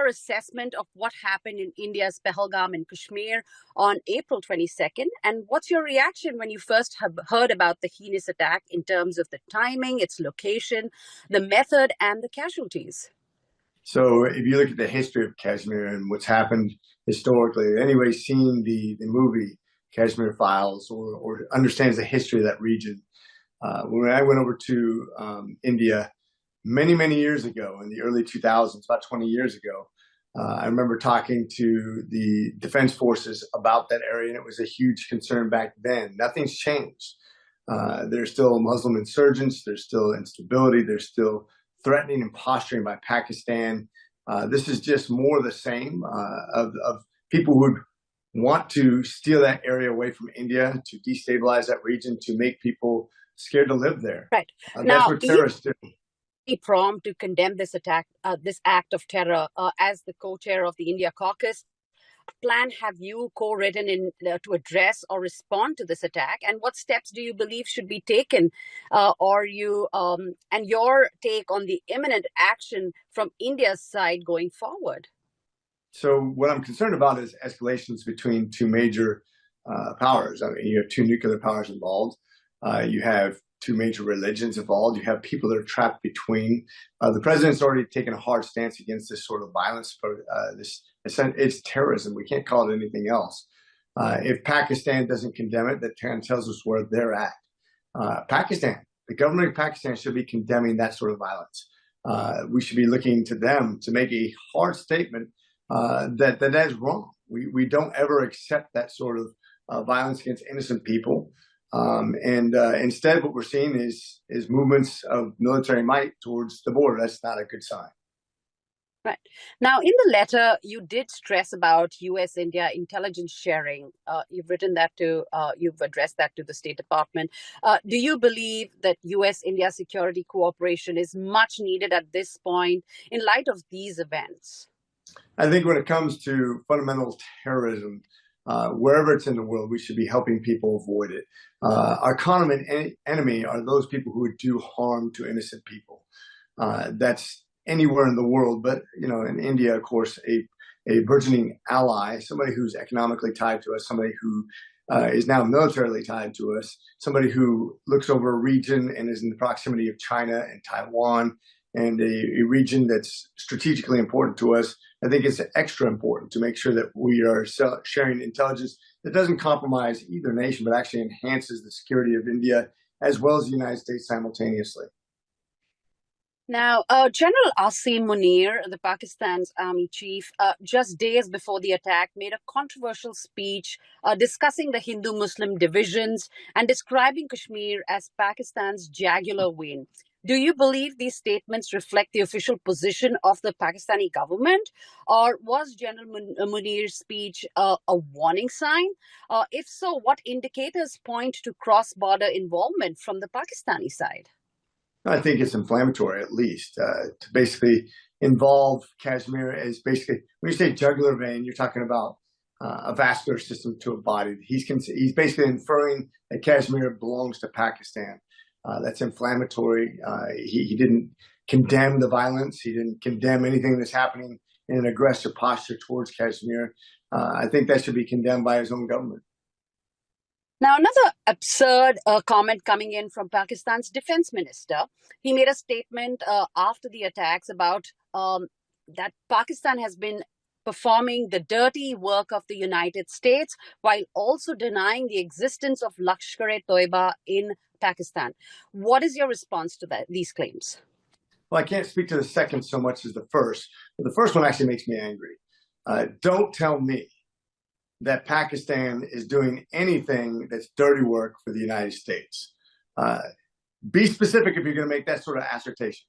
your assessment of what happened in India's Pahalgam and Kashmir on April 22nd? And what's your reaction when you first have heard about the heinous attack in terms of the timing, its location, the method, and the casualties? So if you look at the history of Kashmir and what's happened historically, anybody seen the movie Kashmir Files or understands the history of that region. When I went over to India many years ago in the early 2000s, about 20 years ago, I remember talking to the defense forces about that area, and it was a huge concern back then. Nothing's changed. There's still Muslim insurgents. There's still instability. There's still threatening and posturing by Pakistan. This is just more of the same of people who would want to steal that area away from India, to destabilize that region, to make people scared to live there. Right. That's what terrorists do. Prompt to condemn this attack, this act of terror, as the co-chair of the India Caucus. Plan have you co-written in to address or respond to this attack, and what steps do you believe should be taken, and your take on the imminent action from India's side going forward? So what I'm concerned about is escalations between two major powers. I mean, you have two nuclear powers involved. You have two major religions involved. You have people that are trapped between. The president's already taken a hard stance against this sort of violence. It's terrorism. We can't call it anything else. If Pakistan doesn't condemn it, that tells us where they're at. Pakistan, the government of Pakistan should be condemning that sort of violence. We should be looking to them to make a hard statement that is wrong. We don't ever accept that sort of violence against innocent people. Instead, what we're seeing is movements of military might towards the border. That's not a good sign. Right. Now, in the letter, you did stress about U.S.-India intelligence sharing. You've addressed that to the State Department. Do you believe that U.S.-India security cooperation is much needed at this point in light of these events? I think when it comes to fundamental terrorism, wherever it's in the world, we should be helping people avoid it. Our common enemy are those people who would do harm to innocent people. That's anywhere in the world, but in India, of course, a burgeoning ally, somebody who's economically tied to us, somebody who is now militarily tied to us, somebody who looks over a region and is in the proximity of China and Taiwan, and a region that's strategically important to us. I think it's extra important to make sure that we are sharing intelligence that doesn't compromise either nation, but actually enhances the security of India as well as the United States simultaneously. Now, General Asim Munir, the Pakistan's army chief, just days before the attack, made a controversial speech discussing the Hindu-Muslim divisions and describing Kashmir as Pakistan's jugular vein. Do you believe these statements reflect the official position of the Pakistani government, or was General Munir's speech a warning sign? If so, what indicators point to cross-border involvement from the Pakistani side? I think it's inflammatory, at least, to basically involve Kashmir as basically, when you say jugular vein, you're talking about a vascular system to a body. He's basically inferring that Kashmir belongs to Pakistan. That's inflammatory. He didn't condemn the violence. He didn't condemn anything that's happening in an aggressive posture towards Kashmir. I think that should be condemned by his own government. Now, another absurd comment coming in from Pakistan's defense minister. He made a statement after the attacks about that Pakistan has been performing the dirty work of the United States while also denying the existence of Lashkar-e-Toiba in Pakistan. What is your response to these claims? Well, I can't speak to the second so much as the first, but the first one actually makes me angry. Don't tell me that Pakistan is doing anything that's dirty work for the United States. Be specific if you're going to make that sort of assertion.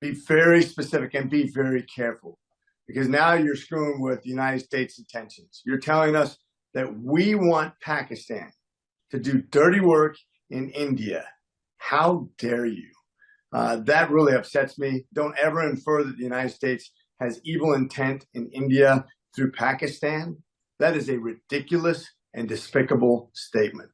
Be very specific and be very careful, because now you're screwing with the United States' intentions. You're telling us that we want Pakistan to do dirty work in India. How dare you? That really upsets me. Don't ever infer that the United States has evil intent in India through Pakistan. That is a ridiculous and despicable statement.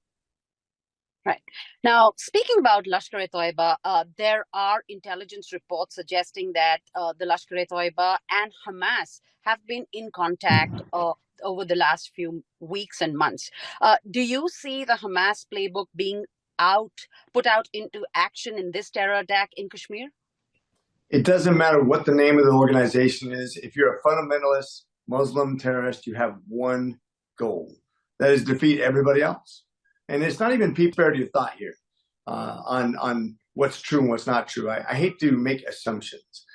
Right. Now, speaking about Lashkar-e-Toiba, there are intelligence reports suggesting that the Lashkar-e-Toiba and Hamas have been in contact over the last few weeks and months. Do you see the Hamas playbook being put out into action in this terror attack in Kashmir? It doesn't matter what the name of the organization is. If you're a fundamentalist Muslim terrorist, you have one goal. That is defeat everybody else. And it's not even fair to your thought here on what's true and what's not true. I hate to make assumptions.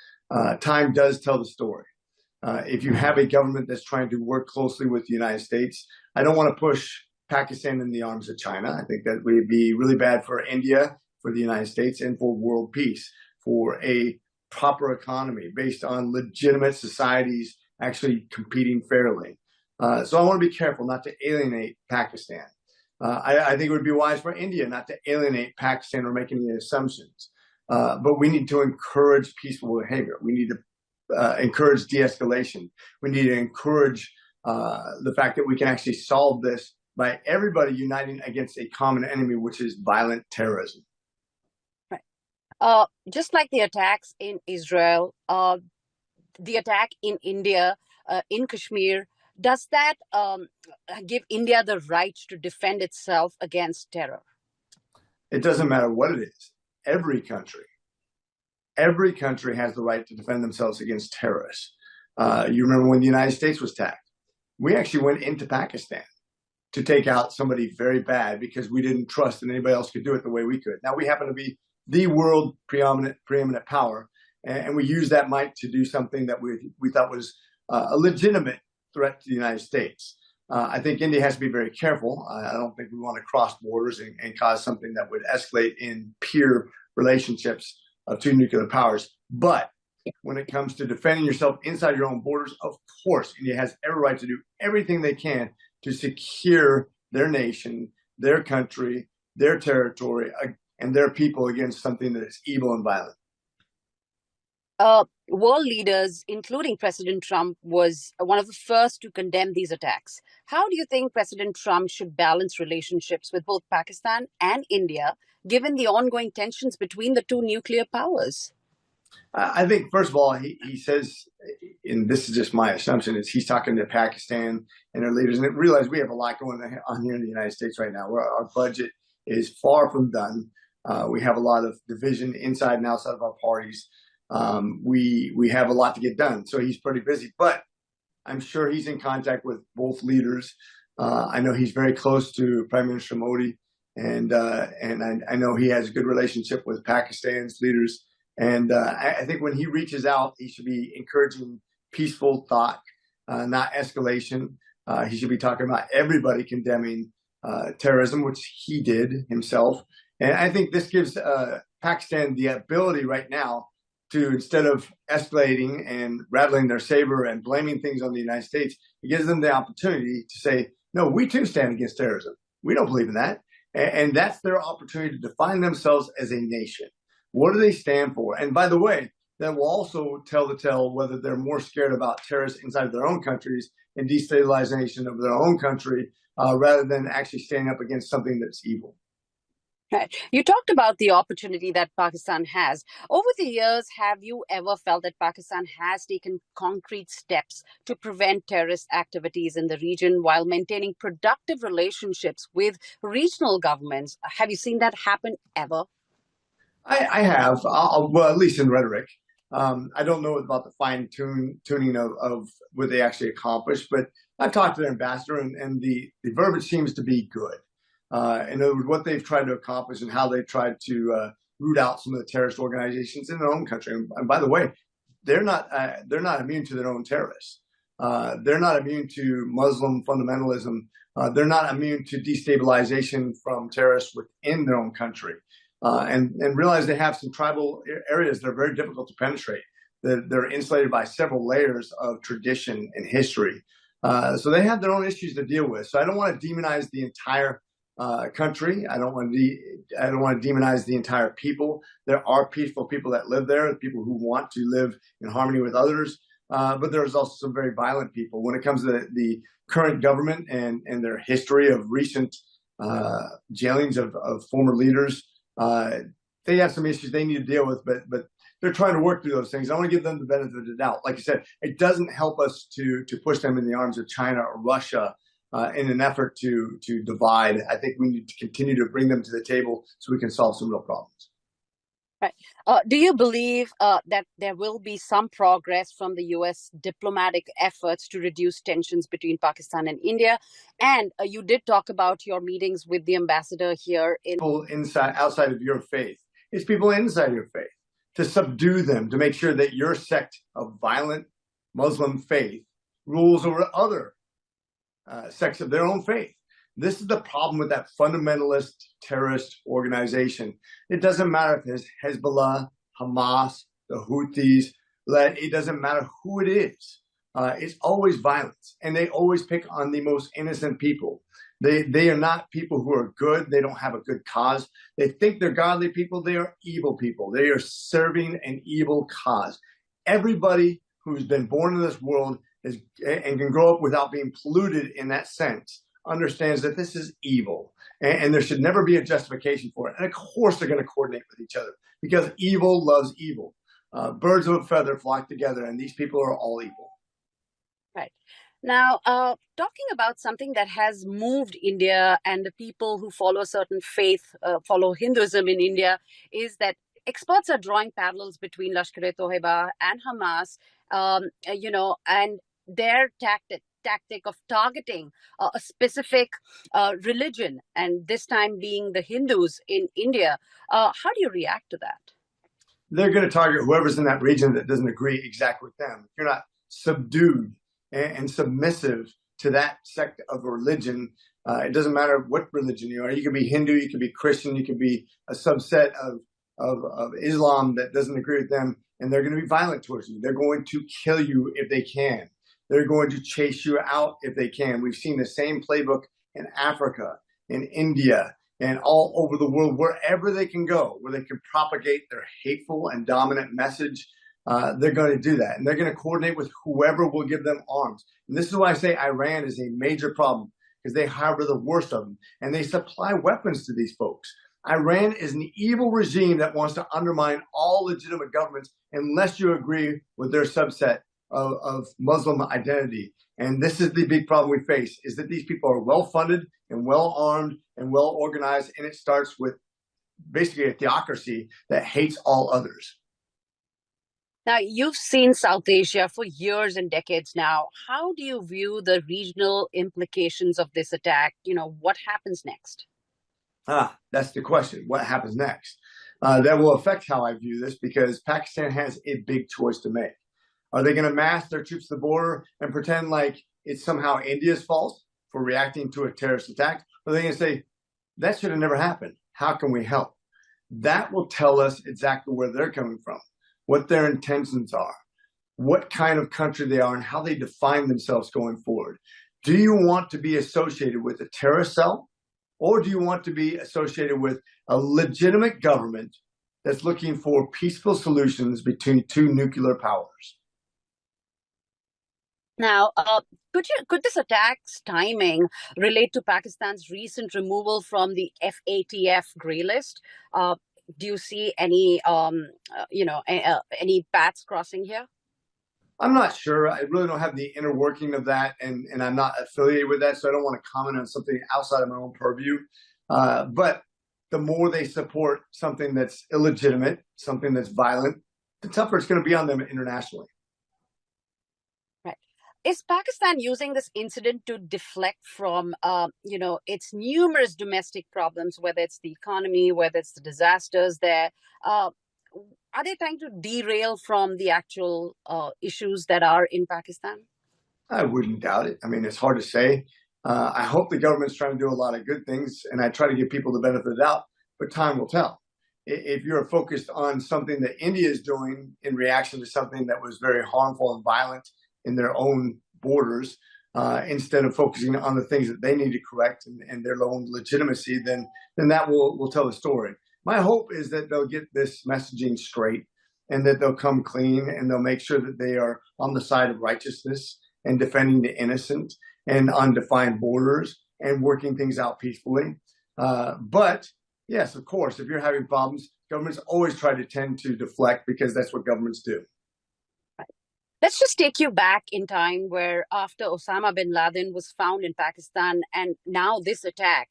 Time does tell the story. If you have a government that's trying to work closely with the United States, I don't want to push Pakistan in the arms of China. I think that would be really bad for India, for the United States, and for world peace, for a proper economy based on legitimate societies actually competing fairly. So I want to be careful not to alienate Pakistan. I think it would be wise for India not to alienate Pakistan or make any assumptions. But we need to encourage peaceful behavior. We need to encourage de-escalation. We need to encourage the fact that we can actually solve this by everybody uniting against a common enemy, which is violent terrorism. Just like the attacks in Israel, the attack in India, in Kashmir, does that give India the right to defend itself against terror? It doesn't matter what it is. Every country has the right to defend themselves against terrorists. You remember when the United States was attacked? We actually went into Pakistan to take out somebody very bad because we didn't trust that anybody else could do it the way we could. Now we happen to be the world preeminent power, and we used that might to do something that we thought was a legitimate threat to the United States. I think India has to be very careful. I don't think we want to cross borders and cause something that would escalate in peer relationships of two nuclear powers. But when it comes to defending yourself inside your own borders, of course, India has every right to do everything they can to secure their nation, their country, their territory, and their people against something that is evil and violent. World leaders, including President Trump, was one of the first to condemn these attacks. How do you think President Trump should balance relationships with both Pakistan and India, given the ongoing tensions between the two nuclear powers? I think, first of all, he says, and this is just my assumption, is he's talking to Pakistan and their leaders. And realize we have a lot going on here in the United States right now, where our budget is far from done. We have a lot of division inside and outside of our parties. We have a lot to get done, so he's pretty busy. But I'm sure he's in contact with both leaders. I know he's very close to Prime Minister Modi, and I know he has a good relationship with Pakistan's leaders. And I think when he reaches out, he should be encouraging peaceful thought, not escalation. He should be talking about everybody condemning terrorism, which he did himself. And I think this gives Pakistan the ability right now to, instead of escalating and rattling their saber and blaming things on the United States, it gives them the opportunity to say, no, we too stand against terrorism. We don't believe in that. And that's their opportunity to define themselves as a nation. What do they stand for? And by the way, that will also tell the tale whether they're more scared about terrorists inside their own countries and destabilization of their own country rather than actually standing up against something that's evil. Right. You talked about the opportunity that Pakistan has. Over the years, have you ever felt that Pakistan has taken concrete steps to prevent terrorist activities in the region while maintaining productive relationships with regional governments? Have you seen that happen ever? I have, well, at least in rhetoric. I don't know about the fine-tuning of what they actually accomplished, but I've talked to their ambassador, and the verbiage seems to be good. In other words, what they've tried to accomplish and how they've tried to root out some of the terrorist organizations in their own country. And by the way, they're not immune to their own terrorists. They're not immune to Muslim fundamentalism. They're not immune to destabilization from terrorists within their own country. And realize they have some tribal areas that are very difficult to penetrate. They're insulated by several layers of tradition and history. So they have their own issues to deal with. So I don't want to demonize the entire country. I don't want to demonize the entire people. There are peaceful people that live there, people who want to live in harmony with others. But there's also some very violent people. When it comes to the current government and their history of recent jailings of former leaders. They have some issues they need to deal with, but they're trying to work through those things. I want to give them the benefit of the doubt. Like I said, it doesn't help us to push them in the arms of China or Russia in an effort to divide. I think we need to continue to bring them to the table so we can solve some real problems. Right. Do you believe that there will be some progress from the U.S. diplomatic efforts to reduce tensions between Pakistan and India? And you did talk about your meetings with the ambassador here in people outside of your faith. It's people inside your faith, to subdue them, to make sure that your sect of violent Muslim faith rules over other sects of their own faith. This is the problem with that fundamentalist terrorist organization. It doesn't matter if it's Hezbollah, Hamas, the Houthis, it doesn't matter who it is. It's always violence, and they always pick on the most innocent people. They are not people who are good. They don't have a good cause. They think they're godly people. They are evil people. They are serving an evil cause. Everybody who's been born in this world and can grow up without being polluted in that sense understands that this is evil, and there should never be a justification for it. And of course they're going to coordinate with each other, because evil loves evil. Birds of a feather flock together, and these people are all evil. Right. Now, talking about something that has moved India and the people who follow a certain faith, follow Hinduism in India, is that experts are drawing parallels between Lashkar-e-Toiba and Hamas, and their tactic of targeting a specific religion, and this time being the Hindus in India. How do you react to that? They're going to target whoever's in that region that doesn't agree exactly with them. If you're not subdued and submissive to that sect of religion, it doesn't matter what religion you are. You can be Hindu, you can be Christian, you can be a subset of Islam that doesn't agree with them, and they're going to be violent towards you. They're going to kill you if they can. They're going to chase you out if they can. We've seen the same playbook in Africa, in India, and all over the world, wherever they can go, where they can propagate their hateful and dominant message. They're going to do that. And they're going to coordinate with whoever will give them arms. And this is why I say Iran is a major problem, because they harbor the worst of them, and they supply weapons to these folks. Iran is an evil regime that wants to undermine all legitimate governments unless you agree with their subset of Muslim identity. And this is the big problem we face, is that these people are well-funded and well-armed and well-organized, and it starts with basically a theocracy that hates all others. Now, you've seen South Asia for years and decades now. How do you view the regional implications of this attack? What happens next? That's the question. What happens next? That will affect how I view this, because Pakistan has a big choice to make. Are they going to mass their troops to the border and pretend like it's somehow India's fault for reacting to a terrorist attack? Or are they going to say, that should have never happened? How can we help? That will tell us exactly where they're coming from, what their intentions are, what kind of country they are, and how they define themselves going forward. Do you want to be associated with a terrorist cell, or do you want to be associated with a legitimate government that's looking for peaceful solutions between two nuclear powers? Now, could this attack's timing relate to Pakistan's recent removal from the FATF grey list? Do you see any, any paths crossing here? I'm not sure. I really don't have the inner working of that, and I'm not affiliated with that, so I don't want to comment on something outside of my own purview. But the more they support something that's illegitimate, something that's violent, the tougher it's going to be on them internationally. Is Pakistan using this incident to deflect from, its numerous domestic problems, whether it's the economy, whether it's the disasters there? Are they trying to derail from the actual issues that are in Pakistan? I wouldn't doubt it. I mean, it's hard to say. I hope the government's trying to do a lot of good things, and I try to give people the benefit of the doubt, but time will tell. If you're focused on something that India is doing in reaction to something that was very harmful and violent in their own borders, instead of focusing on the things that they need to correct and their own legitimacy, then that will tell the story. My hope is that they'll get this messaging straight, and that they'll come clean, and they'll make sure that they are on the side of righteousness and defending the innocent and on defined borders and working things out peacefully. But yes, of course, if you're having problems, governments always try to tend to deflect because that's what governments do. Let's just take you back in time where after Osama bin Laden was found in Pakistan and now this attack,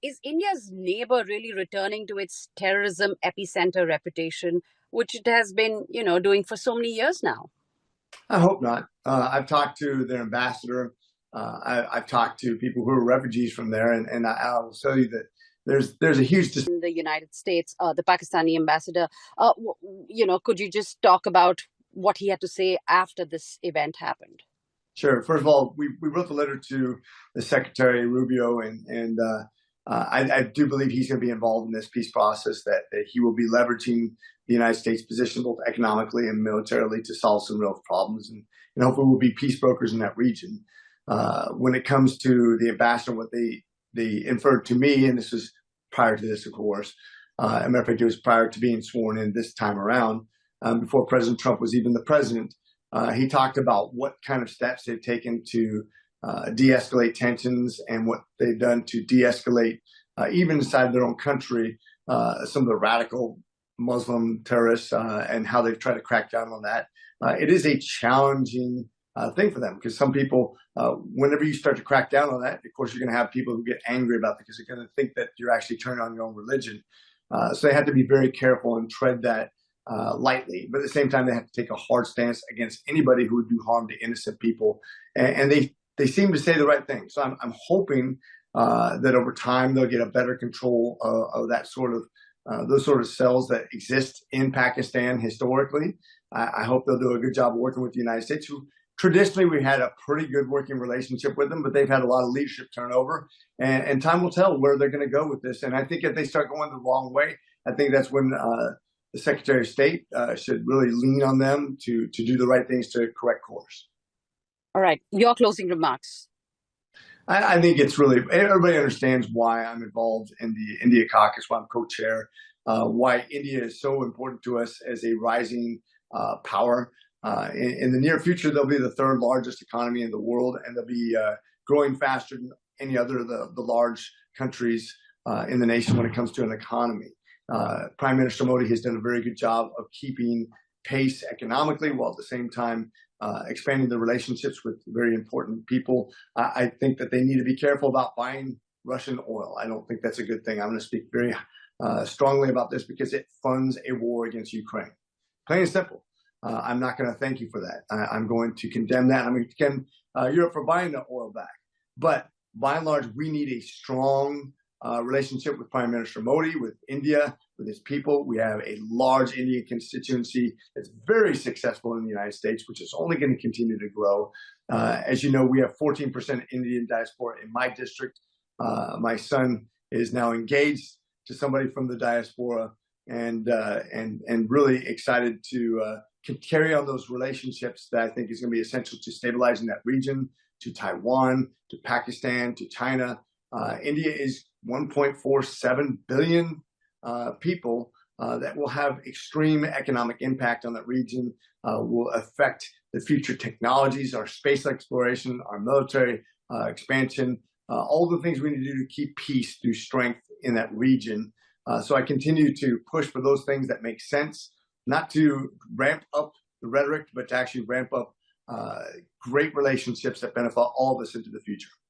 is India's neighbor really returning to its terrorism epicenter reputation, which it has been, doing for so many years now? I hope not. I've talked to their ambassador. I've talked to people who are refugees from there, and I will tell you that there's a huge in the United States, the Pakistani ambassador, could you just talk about what he had to say after this event happened? Sure. First of all, we wrote the letter to the Secretary Rubio, and I do believe he's going to be involved in this peace process. That he will be leveraging the United States' position both economically and militarily to solve some real problems, and hopefully we'll be peace brokers in that region. When it comes to the ambassador, what they inferred to me, and this was prior to this, of course. As a matter of fact, it was prior to being sworn in this time around, before President Trump was even the president. He talked about what kind of steps they've taken to de-escalate tensions and what they've done to de-escalate, even inside their own country, some of the radical Muslim terrorists and how they've tried to crack down on that. It is a challenging thing for them because some people, whenever you start to crack down on that, of course, you're going to have people who get angry about it because they're going to think that you're actually turning on your own religion. So they have to be very careful and tread that lightly, but at the same time, they have to take a hard stance against anybody who would do harm to innocent people. And they seem to say the right thing. So I'm hoping that over time they'll get a better control of that sort of those sort of cells that exist in Pakistan historically. I hope they'll do a good job working with the United States, who traditionally we had a pretty good working relationship with them, but they've had a lot of leadership turnover, and time will tell where they're going to go with this. And I think if they start going the wrong way, I think that's when the Secretary of State should really lean on them to do the right things to correct course. All right, your closing remarks. I think it's really, everybody understands why I'm involved in the India Caucus, why I'm co-chair, why India is so important to us as a rising power. In the near future, they'll be the third largest economy in the world, and they'll be growing faster than any other of the large countries in the nation when it comes to an economy. Prime Minister Modi has done a very good job of keeping pace economically while at the same time expanding the relationships with very important people. I think that they need to be careful about buying Russian oil. I don't think that's a good thing. I'm going to speak very strongly about this because it funds a war against Ukraine. Plain and simple. I'm not going to thank you for that. I'm going to condemn that. I'm going to condemn Europe for buying the oil back. But by and large, we need a strong relationship with Prime Minister Modi, with India, with his people. We have a large Indian constituency that's very successful in the United States, which is only going to continue to grow. As you know, we have 14% Indian diaspora in my district. My son is now engaged to somebody from the diaspora, and really excited to carry on those relationships that I think is going to be essential to stabilizing that region, to Taiwan, to Pakistan, to China. India is 1.47 billion people that will have extreme economic impact on that region, will affect the future technologies, our space exploration, our military expansion, all the things we need to do to keep peace through strength in that region. So I continue to push for those things that make sense, not to ramp up the rhetoric, but to actually ramp up great relationships that benefit all of us into the future.